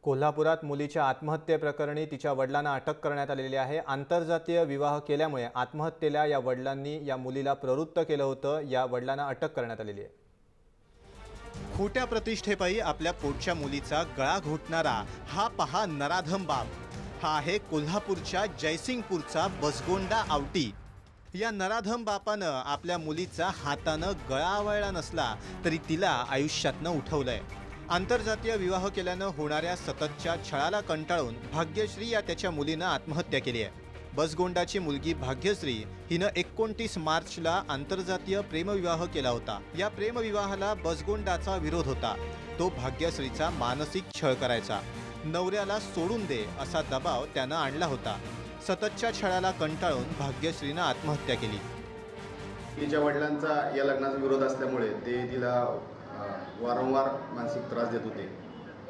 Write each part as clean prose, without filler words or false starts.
कोल्हापुरात मुलीच्या आत्महत्येप्रकरणी तिच्या वडिलांना अटक करण्यात आलेली आहे। आंतरजातीय विवाह केल्यामुळे आत्महत्येला या वडिलांनी या मुलीला प्रवृत्त केलं होतं। या वडिलांना अटक करण्यात आलेली आहे। खोट्या प्रतिष्ठेपायी आपल्या पोटच्या मुलीचा गळा घोटणारा हा पहा नराधम बाप। हा आहे कोल्हापूरच्या जयसिंगपूरचा बसगोंडा आवटी। या नराधम बापानं आपल्या मुलीचा हातानं गळा आवळला नसला तरी तिला आयुष्यातनं उठवलंय। आंतरजातीय विवाह केल्यानं होणाऱ्या सततच्या छळाला कंटाळून भाग्यश्री या त्याच्या मुलीनं आत्महत्या केली आहे। बसगोंडाची मुलगी भाग्यश्री हिनं 29 मार्चला आंतरजातीय प्रेमविवाह केला होता। या प्रेमविवाहाला बसगोंडाचा विरोध होता। तो भाग्यश्रीचा मानसिक छळ करायचा, नवऱ्याला सोडून दे असा दबाव त्यानं आणला होता। सततच्या छळाला कंटाळून भाग्यश्रीनं आत्महत्या केली। तिच्या वडिलांचा या लग्नाचा विरोध असल्यामुळे ते तिला वारंवार मानसिक त्रास देत होते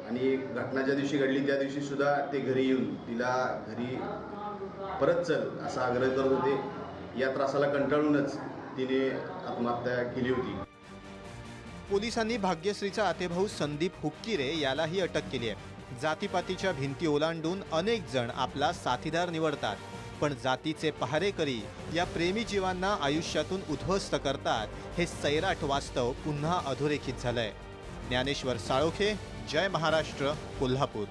आणि घटना ज्या दिवशी घडली त्या दिवशी सुद्धा ते घरी येऊन तिला घरी परत चल असा आग्रह करत होते। या त्रासाला कंटाळूनच तिने आत्महत्या केली होती। पोलिसांनी भाग्यश्रीचा आतेभाऊ संदीप हुक्किरे यालाही अटक केली आहे। जातीपातीच्या भिंती ओलांडून अनेक जण आपला साथीदार निवडतात, पण जातीचे पहारेकरी या प्रेमी जीवांना आयुष्यातून उद्ध्वस्त करतात। हे सैराट वास्तव पुन्हा अधोरेखित झालंय। ज्ञानेश्वर साळोखे, जय महाराष्ट्र, कोल्हापूर।